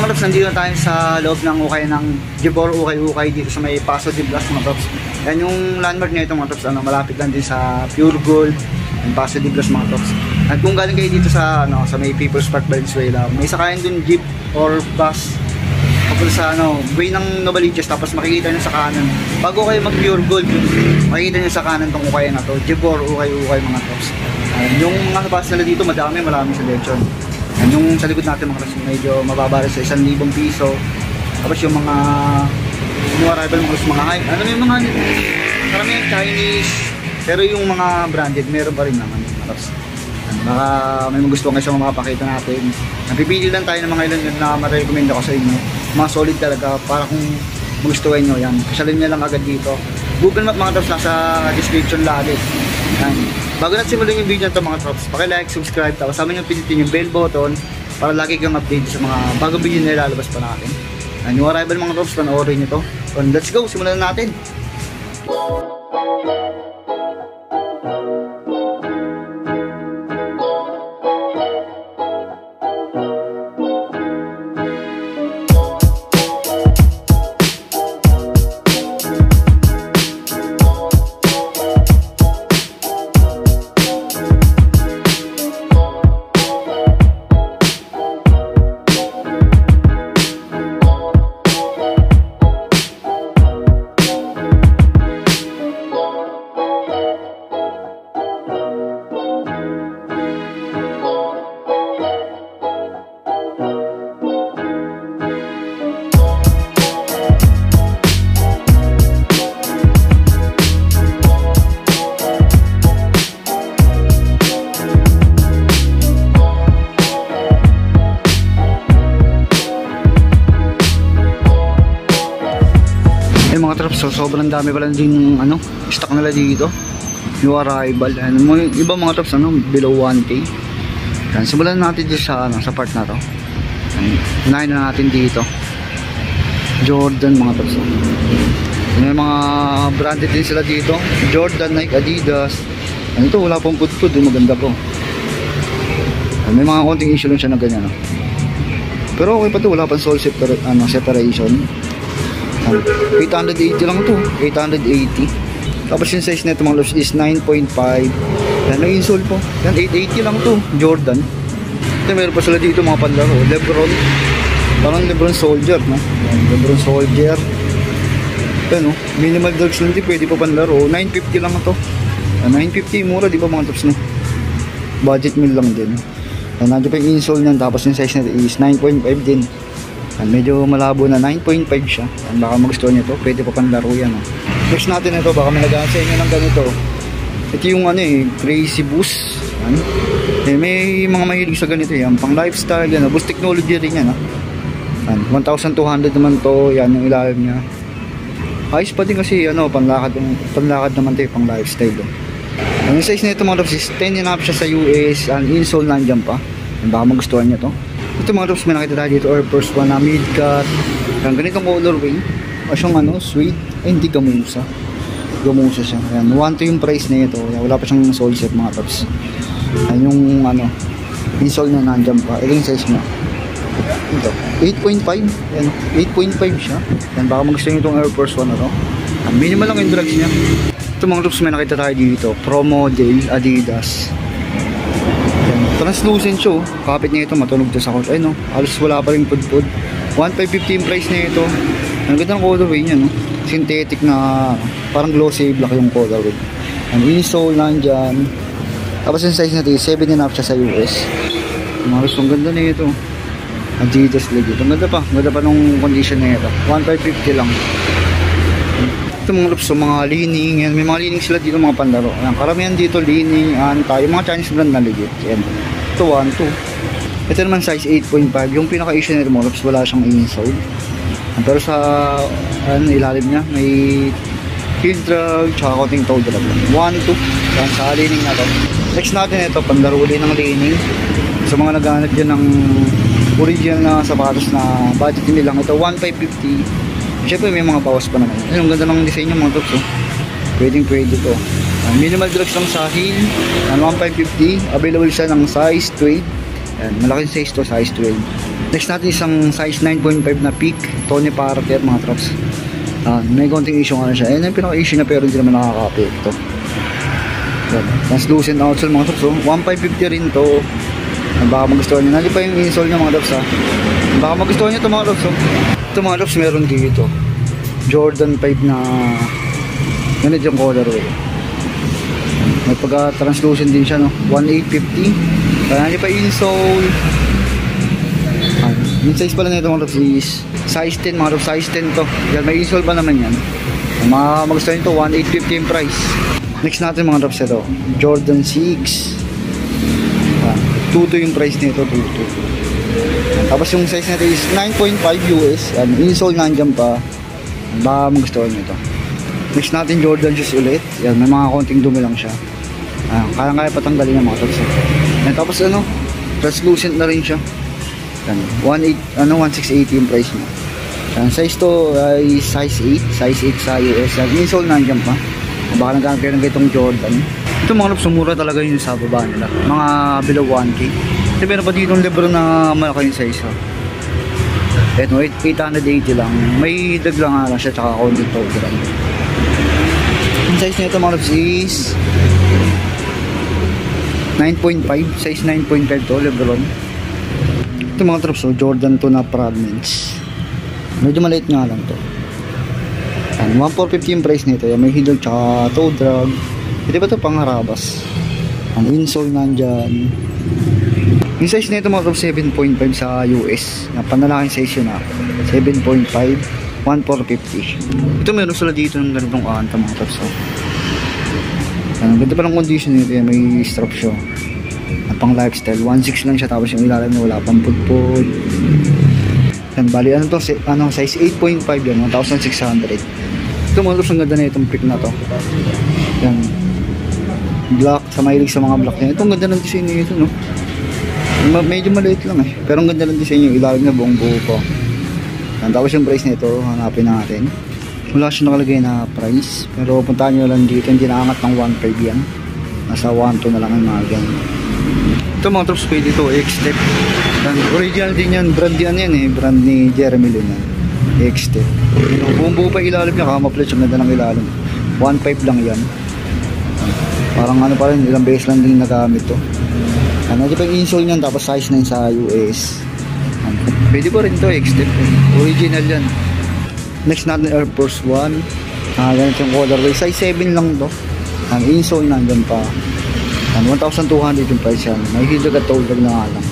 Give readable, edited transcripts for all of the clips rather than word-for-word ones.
mga Tops, nandito na tayo sa loob ng ukay ng Jibor Ukay dito sa may Paso de Blas mga Tops. Yan yung landmark nito mga Tops, malapit lang din sa Pure Gold and Paso de Blas mga Tops. At kung galing kayo dito sa sa may People's Park Valenzuela, may sakayan dun jeep or bus kapag sa way ng Novaliches, tapos makikita nyo sa kanan. Bago kayo mag Pure Gold, makikita nyo sa kanan tong ukay na to, Jibor Ukay mga Tops. Yung mga bus nila dito marami selection. Yung sa likod natin mga Tops, medyo mababa sa 1,000 piso. Tapos yung mga new arrival mga hype, yung mga karamihan Chinese, pero yung mga branded meron pa rin naman mga Tops. Baka may magustuhan kayo sa mapapakita natin. Napipili lang tayo ng mga ilan yun na ma-recommend ako sa inyo, mga solid talaga, para kung magustuhan nyo yan, kasalin nyo lang agad dito. Google Map mga Tops, nasa description lagi. Yan. Bago natin simulan yung video na ito mga Tops, paki-like, subscribe, tapos sama nyo pindutin yung bell button para lagi kang update sa mga bagong video na ilalabas pa natin. Yan, yung arrival mga Tops, panoorin nyo to. So, let's go, simulan na natin. Mga Tops, so sobrang dami pala din stock nila dito. New arrival, iba mga Tops below 1K. Yan, simulan natin dito sa sa part na to. Unahin na natin dito Jordan mga Tops. May mga branded din sila dito, Jordan, Nike, Adidas. Ito wala pong pudpud, maganda po. May mga konting issue lang siya na ganyan, pero okay pa to, wala pang sole separation. 880 lang to, 880. Tapos yung size nito mga Tops is 9.5. Yan ang insole po. Yan 880 lang to, Jordan. Then meron pa sila dito mga panlaro, Lebron. Parang Lebron Soldier, no? Yan, Lebron Soldier. Yan, minimal drugs lang din, pwede pa panlaro. 950 lang to. 950 mura, di ba mga Tops, no? Budget meal lang din. Yan, nandiyo pa yung insole niyan, tapos yung size nito is 9.5 din. Yan, medyo malabo na, 9.5 siya. Yan, baka magustuhan nyo to, pwede pa panlaro yan. Next natin ito, baka may nag-aasa inyo ng ganito. Ito yung Crazy Boost. Yan. May mga mahilig sa ganito yan, pang lifestyle yan, Boost technology rin yan. Yan, 1,200 naman to, yan yung ilalim niya. Ayos pa din kasi panlakad naman to, pang lifestyle. Yung size nito mga Tops is 10.5 siya sa US, and insole nandyan pa. Yan, baka magustuhan nyo to. Ito mga Tops, may nakita tayo dito, Air Force 1 na mid-cut. Yan, ganitong colorway. O siyang suede. Ay, hindi gamusa. Gamusa siya. Yan, 1 to yung price na ito. Yan, wala pa siyang sole set mga Tops. Yan yung insole na nandyan pa. Ito yung size niya. Ito, 8.5. Yan, 8.5 siya. Yan, baka magustuhan nyo itong Air Force 1 na to. Yan, minimal lang yung drugs niya. Ito mga Tops, may nakita tayo dito, Pro Model Adidas. Translucent siya, kapit niya ito, matunog to sa couch. Ay halos wala pa rin pudpud. 1,550 yung price niya ito. Ang ganda ng colorway niya, synthetic na parang glossy black yung colorway. Ang insole nandyan. Tapos yung size natin 7.5 siya sa US. Ang ganda na ito, Adidas legit. Ang ganda pa nung condition na ito. 1,550 lang. Ito mga Tops, mga leaning. Yan, may mga leaning sila dito, mga panlaro. Yan, karamihan dito leaning, tayo mga Chinese brand na legit. Yan. Ito 1.2. Ito naman size 8.5. Yung pinaka-issue nito mga Tops, wala siyang insole. Pero sa ilalim niya may heel drag tsaka konting toe drag. 1.2. Yan, sa leaning na to. Next natin ito, panlaro ulit ng leaning. Sa mga naghahanap dyan ng original na sapatos na budget nilang ito, 1,550. Siyempre may mga bawas pa naman. Ang ganda ng design niya mga Tops. Pwedeng pwede to. Minimal drugs lang sa heel. 1,550. Available siya ng size 12. Malaking size to, size 12. Next natin isang size 9.5 na peak Tony Parker mga trops. May konting issue nga na siya. Ayan yung pinaka-issue na pero hindi naman nakaka-apekto. Translucent outsole mga trops. 1,550 rin to. Baka magustuhan nyo. Nandito pa yung insole nyo mga trops ha. Baka magustuhan nyo ito mga trops. Ito mga trops meron dito Jordan 5 na ganito yung colorway. May pagka-translucent din siya no. 1,850. Kaya nandito pa insole. Yung size pala nito mga trops is size 10 mga trops. Size 10 to. Yan, may insole pa naman yan. Magustuhan nyo ito 1,850 yung price. Next natin mga trops ito Jordan 6 2.2 yung price nito 2.2. Tapos yung size nito is 9.5 US. Yan, insole nandyan pa. Baka magustuhan nyo ito. Next natin Jordan shoes ulit. Yan, may mga konting dumi lang siya. Kaya patanggalin yung mga trops. Yan, tapos translucent na rin siya. Yan, 1,680 yung price niya. Yan, size to ay size 8. Size 8 sa US. Yan, insole nandyan pa. Baka nagkaroon kayo ng ganitong Jordan. Ito mga trops, sumura talaga yun sa baba nila. Mga below 1K. Kasi meron pa dito yung Lebron na malaki yung size. Ito, 880 lang. May dag lang nga lang siya, tsaka konting toe lang. Yung size nito mga trops is 9.5. Size 9.5 to, Lebron. Ito mga trops, Jordan 2 na fragments. Medyo maliit nga lang to. 1,450 yung price nito. Yan, may hidog tsaka toe drag. Hindi ba ito pangharabas? Ang insole nandyan. Yung size nito mga trops 7.5 sa US. Panalaking size yun 7.5 1,450. Ito meron sila dito ng ganitong anta mga trops. Ganda pa ng condition nito. Yan, may strap siya. Pang lifestyle 1.6 lang siya. Tapos yung ilalim na wala pang pudpud. Yan, bali ano to size 8.5 yan 1,600. Ito mga trops ang ganda na itong pick na to. Yan, black, sa mahilig sa mga black niya. Ito ang ganda ng design nito no. Medyo maliit lang pero ang ganda ng design yung ilalim na buong buo po. Yan, tapos yung price nito hanapin natin. Wala siya nakalagay na price pero puntahan nyo lang dito. Hindi naangat ng 1.5 yan. Nasa 1.2 na lang ang mga ganyan. Ito mga trops pwede ito X-Step. Original din yan. Brand yan brand ni Jeremy Lin yan. X-Step. Buong buo pa ilalim niya. Kamaplit yung ganda ng ilalim. 1.5 lang yan. Parang pa rin, ilang beses lang din nagamit to. Nandiyan pa yung insole niyan, tapos size 9 sa US. Pwede pa rin to X-Step. Original yan. Next natin Air Force 1. Ganito yung colorway. Size 7 lang to. Ang insole nandyan pa. 1,200 yung price yan. May hidog at toe drag na nga lang.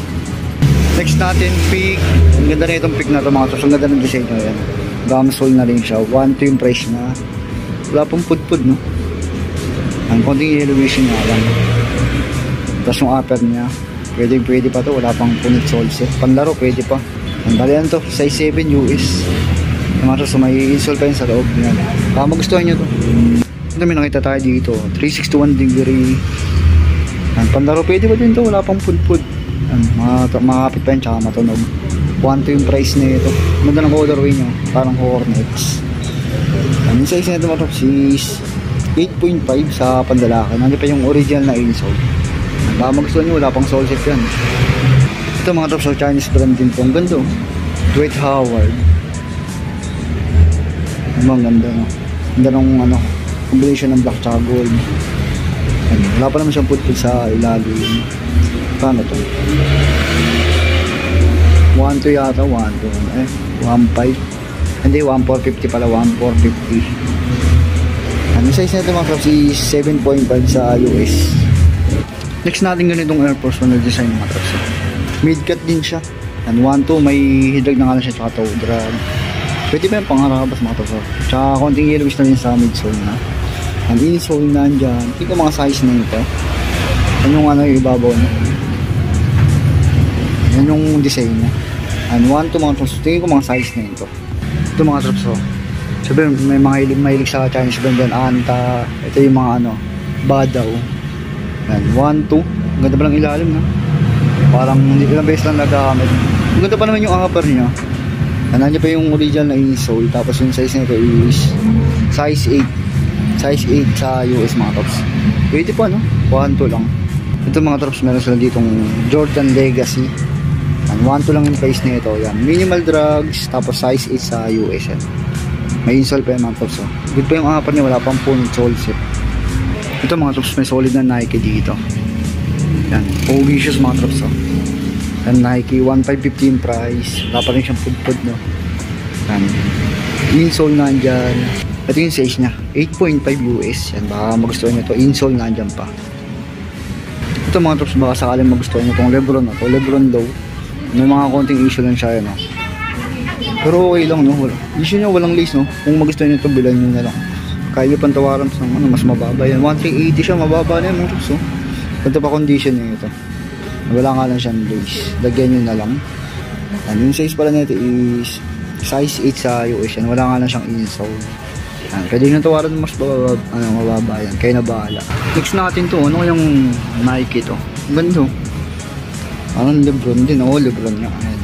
Next natin pick. Ang ganda na itong pick na ito mga trops. Ang ganda ng design na yan. Gamsole na rin siya. 1.2 yung price na. Wala pong pudpud no. Ang konting yellowish nga lang. Tapos yung upper niya pwede pa to. Wala pang punit sole set. Panlaro pwede pa. Ang dalian to size 7 US. Yung mga trops may insole pa yun sa loob niya. Baka magustuhan nyo to. Ito may nakita tayo dito 361 degree. Panlaro pwede pa din to. Wala pang pudpud. Makakapit pa yun tsaka matunog. 1.2 yung price na ito. Ganda ng colorway nyo. Parang Hornets. Yung size na ito mga trops is 8.5 sa pandalaki. Nandiyan pa yung original na insole. Baka magustuhan nyo, wala pang sole set yan. Ito mga trops, Chinese brand din po. Ang ganda Dwight Howard. Ang ganda no. Ganda ng combination ng black tsaka gold. Wala pa naman siyang putput sa ilalim. Paano to? 1.2 yata, 1.2 1.5 hindi, 1.450 pala, 1.450. Ang size nito mga trops is 7.5 sa US. Next natin ganitong Air Force 1 na design mga trops. Mid-cut din siya. And 1.2 may hidlag na nga lang siya tsaka toe drag. Pwede pa yung pangharabas mga trops. Tsaka konting yellowish na rin sa midsole na. And insole na andyan. Hindi ko mga size na ito. Yan yung yung ibabaw na. Yan yung design niya. And 1.2 mga trops. Tingin ko mga size na ito. Ito mga trops sabi may mga mahilig sa Chinese brand yan. Anta. Ito yung mga Badaw. Yan 1.2. Ganda pa lang ilalim na. Parang hindi ilang beses lang nagagamit. Ganda pa naman yung upper niya. Nandiyan pa yung original na insole. Tapos yung size nito is size 8. Size 8 sa US mga tops. Pwede pa 1.2 lang. Ito mga tops meron sila ditong Jordan Legacy. Yan, 1.2 lang yung price nito. Yan, minimal drugs, tapos size 8 sa US. Yan. May insole pa yung mga tops. Good pa yung apat niya, wala pang punit sole set. Ito mga tops, may solid na Nike dito. Yan, OG shoes mga tops. Yan, Nike, 1.515 price. Wala pa rin siyang pud-pud, no? Yan, insole nandyan. Ito yung size niya, 8.5 US. Yan, baka magustuhan nyo ito. Insole nandyan pa. Ito mga tops, baka sakaling magustuhan nyo itong Lebron na to. Lebron low. May mga konting issue lang siya, no? Pero okay lang, no? Issue niya walang lace, no? Kung magustuhan nyo ito, bilan nyo na lang. Kaya nyo pantawaran sa ano, mas mababa yan. 1,380 siya, mababa na yan mga tops, no? Ganito pa condition niya ito. Wala nga lang siyang lace. Lagyan nyo na lang. Yan, yung size pala nito is size 8 sa US yan. Wala nga lang siyang insole. Pwede nyo tawaran mas mababa yan. Kaya na bahala. Next natin to. Ano yung Nike to? Ganda. Parang Lebron din. Oo, Lebron nga. Ayan.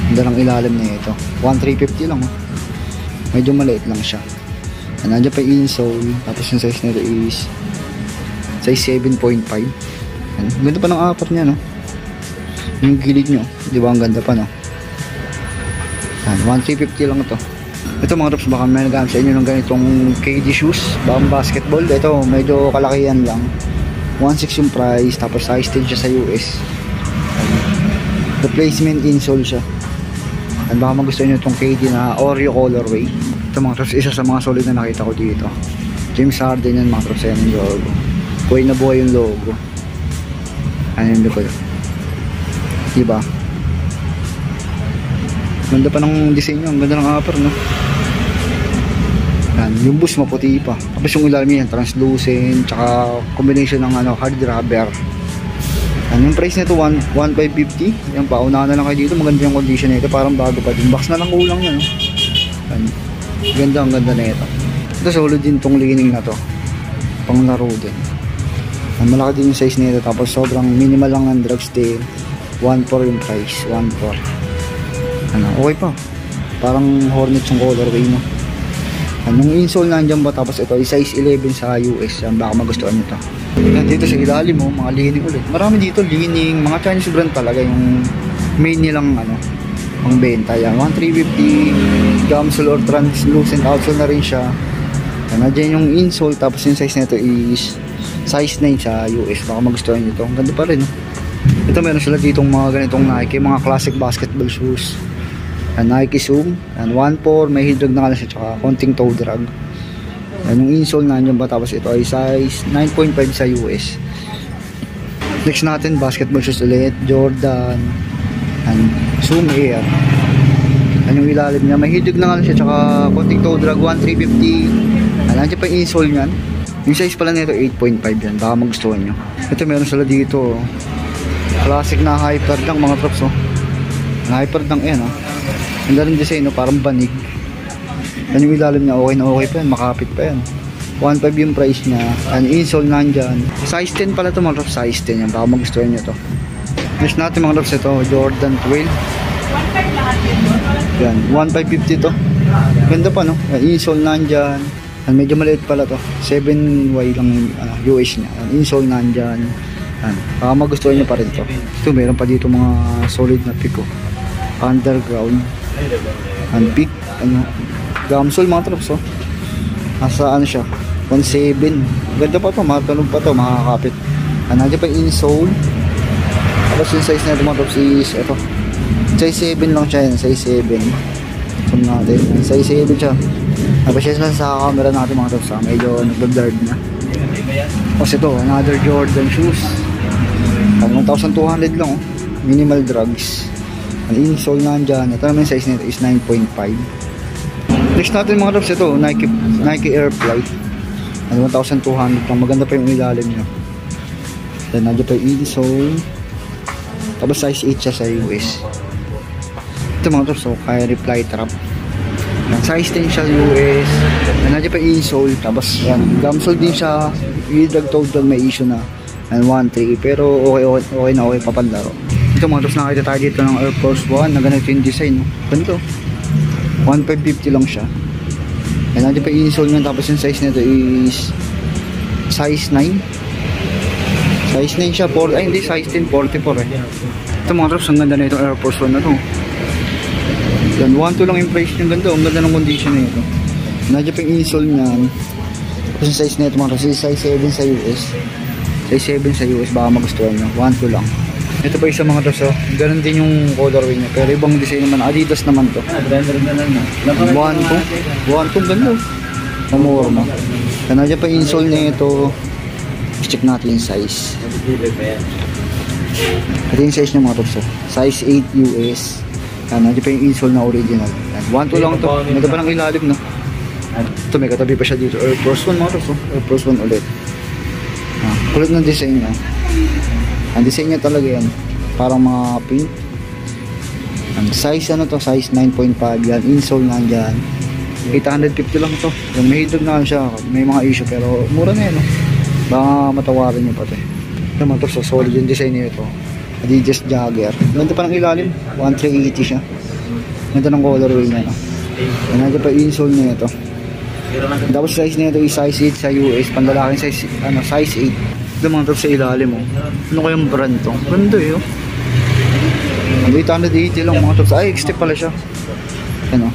Ganda lang ilalim na ito. 1,350 lang. Medyo maliit lang siya. Nandiyan pa yung insole. Tapos yung size nito is size 7.5. Ganda pa ng apat niya, no? Yung gilid nyo. Di ba ang ganda pa, no? 1,350 lang ito. Ito mga tops, baka may nagamit sa inyo ng ganitong KD shoes, bang basketball. Ito medyo kalakihan lang, 1.6 yung price, tapos size 10 siya sa US. Replacement insole siya. At baka magustuhan nyo itong KD na Oreo colorway. Ito mga tops, isa sa mga solid na nakita ko dito. James Harden yan mga tops. Yan yung logo, buhay na buhay yung logo. Ano yung logo, diba? Ganda pa ng design nyo, ang ganda ng upper, no? Yan, yung boost maputi pa. Tapos yung ilalim yan, translucent, tsaka combination ng hard rubber. Yan, yung price nito 1,550. Yan pa, unahan na lang kayo dito. Maganda yung condition nito, parang bago pa din. Box na lang kulang yan, no? Yan, ganda, ang ganda na ito. Ito solid din tong lining na to, pang laro din. Yan, malaki din yung size nito. Tapos sobrang minimal lang ng drugs din. 1.4 yung price, 1.4. Okay pa, parang Hornets yung colorway, no? Yung insole nandiyan ba, tapos ito ay size 11 sa US. Yan, baka magustuhan nyo ito. Yan, dito sa ilalim mo, mga lining ulit. Marami dito lining, mga Chinese brand talaga yung main nilang pang benta. Yan, 1,350 gumsole or translucent outsole na rin siya. Yan, nandiyan yung insole, tapos yung size nito is size 9 sa US. Baka magustuhan nyo ito, ang ganda pa rin, no? Ito meron sila ditong mga ganitong Nike, mga classic basketball shoes. Nike Zoom, 1.4, may head drag na lang siya, tsaka konting toe drag. Yung insole nandiyan ba, tapos ito ay size 9.5 sa US. Next natin, basketball shoes ulit, Jordan, Zoom Air. Yung ilalim niya, may head drag na lang siya, tsaka konting toe drag, 1,350. Nandiyan pa yung insole niyan. Yung size pala nito 8.5 yan, baka magustuhan nyo. Ito meron sila dito, classic na hyper lang mga props, hyper lang yan, ang daling design, parang banig. Yan yung ilalim niya, okay na okay pa yan, makapit pa yan. 1.5 yung price niya. Yan, insole nandyan. Size 10 pala ito mga tops, size 10 yan, baka magustuhan nyo to. Next natin mga tops, ito Jordan 12. Yan, 1,550 to. Ganda pa, no? Yan, insole nandyan. Yan, medyo maliit pala to, 7Y lang yung US niya. Yan, insole nandyan. Yan, baka magustuhan nyo pa rin to. Ito, meron pa dito mga solid na pick, underground. Ang pick, gumsole mga trops, nasa siya, 1.7. Ganda pa to, matunog pa to, makakapit. Nandiyan pa yung insole. Tapos yung size na ito mga trops is ito, size 7 lang siya yan, size 7. So natin, size 7 siya. Tapos siya sa camera natin mga trops, medyo nag-blurred na. Tapos ito, another Jordan shoes, 1,200 lang, minimal drugs. Ang insole nandyan. Ito naman yung size nito is 9.5. Next natin mga tops, ito Nike Air Flight, 1,200 lang. Maganda pa yung ilalim nyo. Then nandiyan pa yung insole. Tapos size 8 siya sa US. Ito mga tops, kaya reply trap. Size 10 siya US. Then nandiyan pa yung insole. Tapos yan, gumsole din siya. Yung drag total may issue na 1.3, pero okay na okay papanlaro. Ito mga tops, nakita tayo dito ng Air Force 1 na ganito yung design, ganito 1,550 lang siya. And nandiyan pa yung insole nyo. Tapos yung size nito is size 9. Size 9 siya, hindi size 10, 44 Ito mga trops, ang ganda na itong Air Force 1 na to. Yan, 1.2 lang yung price niya. Ganda, ang ganda ng condition na ito. Nandiyan pa yung insole niyan. Tapos yung size na ito mga trops, size 7 sa US. Size 7 sa US, baka magustuhan nyo. 1.2 lang. Ito pa isa mga trops, ganun din yung colorway niya. Pero ibang design naman, Adidas naman to. 1.2, ganda. Pamura na. Yan, nandiyan pa yung insole niya ito. Check natin yung size. Ito yung size ng mga tops. Size 8 US. Nandiyan pa yung insole na original. 1.2 lang ito. May pa ng ilalim na. Ito may katabi pa siya dito. Air Force 1 mga tops. Air Force 1 ulit. Kulit ng design niya. Ang design niya talaga yan. Parang mga pink. Ang size ano to? Size 9.5 yan. Insole nandyan. 850 lang ito. Yung may hidog na siya. May mga issue pero mura na yan. Baka matawarin nyo pati. Ito mga tops, solid yung design niya ito. Adidas Jagger. Ganda pa ng ilalim. 1380 siya. Ganda ng colorway niya. Ganda pa yung insole niya ito. Tapos size niya ito is size 8 sa US. Pandalaking size, size 8. Ito mga tops sa ilalim. Ano kayang brand to? Ganda eh. 880 lang mga tops. Ay, X-Tip pala siya. Ano?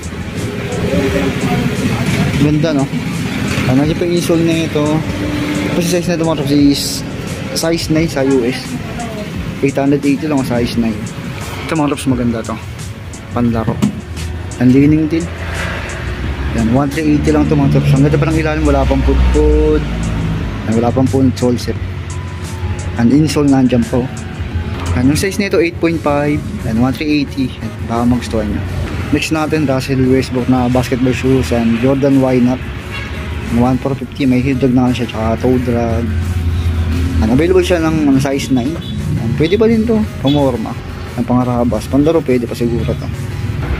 Ganda no? Nandiyan pa yung insole niya ito. Tapos yung size na ito mga tops is size 9 sa US. 880 lang size 9. Ito mga tops maganda to. Panlaro. Ang lining din. Yan, 1380 lang ito mga tops. Ang ganda pa ng ilalim, wala pang pudpud. Wala pang punit sole set. And insole nandyan po. Yan, yung size nito 8.5 and 1380. Yan, baka magustuhan nyo. Next natin, Russell Westbrook na basketball shoes and Jordan Why Not. 1.450, may heel drag na siya, tsaka toe drag. And available siya ng size 9. And pwede pa din to, pamorma. Ang pangarabas, pandaro pwede pa siguro to.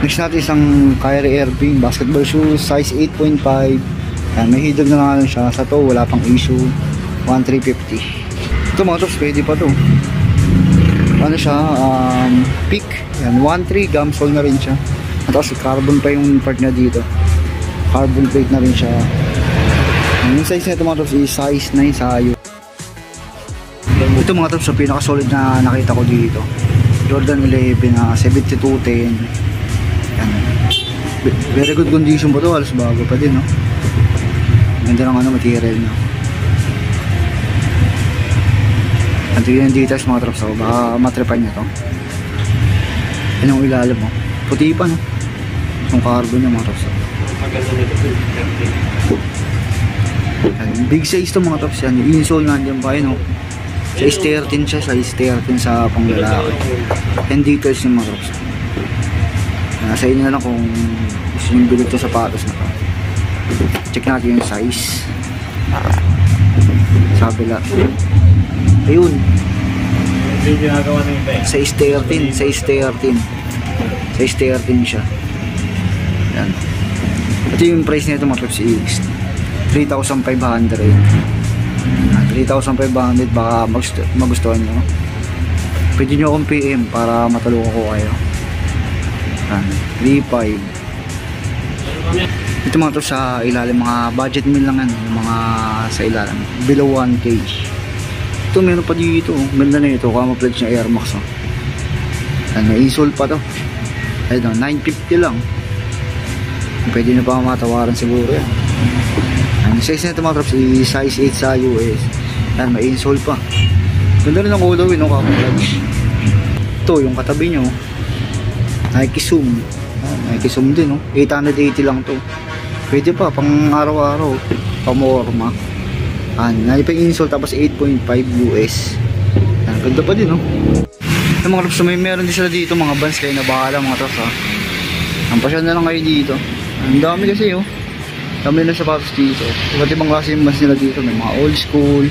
Next natin isang Kyrie Irving basketball shoes, size 8.5. And may heel drag na siya sa toe, wala pang issue. 1.350. Ito mga tops, pwede pa to. Ano siya, peak. Yan, 1.3 gum sole na rin siya. At tapos carbon pa yung part niya dito. Carbon plate na rin siya. Yung size na ito mga tops is size 9 sa US. Ito mga tops, so pinaka-solid na nakita ko dito. Jordan 11 na 7210. Yan. Very good condition po ito. Halos bago pa din, no? Ganda ng material niya. Ang tignan yung details mga tops, so baka matripan niya to. Yan yung ilalim mo. Puti pa, no? Yung carbon niya mga tops. Big size to mga tops yan. Yung insole nandiyan pa yun, no? Size 13 siya, size 13 sa panglalaki. And details yung mga tops. Nasa inyo na lang kung gusto nyo bilog to sapatos na to. Check natin yung size. Sabi lang. Ayun. Size 13, size 13. Size 13 siya. Yan. Ito yung price nito mga tops is 3,500. 3,500 baka magustuhan nyo. Pwede nyo akong PM para matulungan ko kayo. 3,500. Ito mga tops sa ilalim, mga budget meal lang yan. Mga sa ilalim below 1K. Ito meron pa dito. Ganda na ito, camouflage ng Air Max. May insole pa to. Ayun, 950 lang. Pwede na pa matawaran siguro yan. Ang size na ito mga tops is size 8 sa US. Yan, may insole pa. Ganda rin ang colorway, no? Camouflage. Ito yung katabi nyo, Nike Zoom. Nike Zoom din, no? 880 lang to. Pwede pa pang araw-araw, pamorma. Nandito pa yung insole, tapos 8.5 US. Ganda pa din, no? Yung mga tops, meron din sila dito mga bands, kayo na bahala mga tops, ha? Ang pasyan na lang kayo dito. Ang dami kasi, oh. Dami na sapatos dito. Iba't ibang klase yung bands nila dito. May mga old school.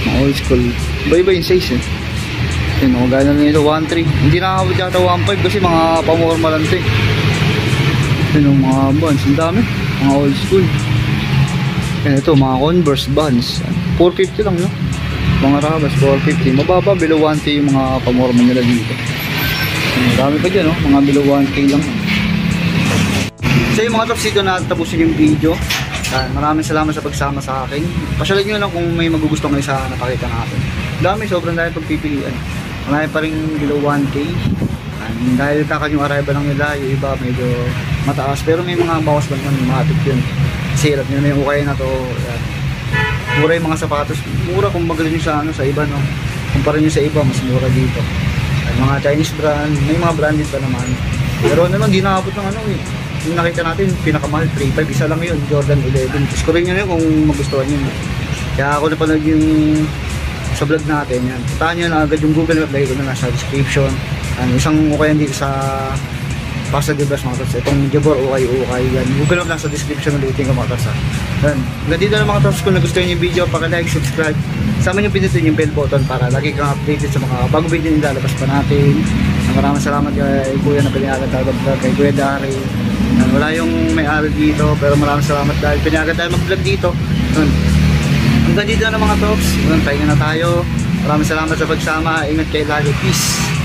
Mga old school. Iba-iba yung size, eh. Yun, oh, gaya na nito, 1.3. Hindi nakakabot yata 1.5 kasi mga pamorma lang ito, eh. Yun, oh, mga bands. Ang dami. Mga old school. Yan, ito, mga Converse bands. 450 lang, no? Mga rabas, 450. Mababa, below 1K yung mga pamorma nila dito. Marami pa dyan, no? Mga below 1K lang. So yung mga tops, dito na tapusin yung video. Maraming salamat sa pagsama sa akin. Pasyalan nyo lang kung may magugustuhan kayo sa napakita natin. Dami, sobrang dami pagpipilian. Marami pa rin below 1K. Dahil kakan yung arrival lang nila, yung iba medyo mataas. Pero may mga bawas lang yun, matik yun. Sirap nyo na yung ukay na to. Yan. Mura yung mga sapatos. Mura kung magaling nyo sa, sa iba, no? Kumpara nyo sa iba, mas mura dito. At mga Chinese brand, may mga branded pa naman. Pero naman, di nakabot ng ano eh. Yung nakita natin, pinakamahal, 3.5. Isa lang yun, Jordan 11. Scorein nyo yun kung magustuhan nyo. Kaya ako napanood yung sa vlog natin. Yan. Puntahan nyo na agad yung Google Map. Lagay ko na sa description. Isang ukayan dito sa Pasa de Blas mga tots. Itong Jabor ukay. Yan. Google Map lang sa description. Ulitin ko mga tots. Yan. Hanggang dito na mga tots. Kung nagustuhan nyo yung video, paka-like, subscribe. Sama nyo pinutin yung bell button para lagi kang updated sa mga bagong video na lalabas pa natin. Maraming salamat kay Kuya na pinayagan tayo mag-vlog, kay Kuya Dari. Wala yung may-ari dito, pero maraming salamat dahil pinayagan tayo mag-vlog dito. Hanggang dito na mga tops. Pahinga na tayo. Maraming salamat sa pagsama. Ingat kayo lagi. Peace.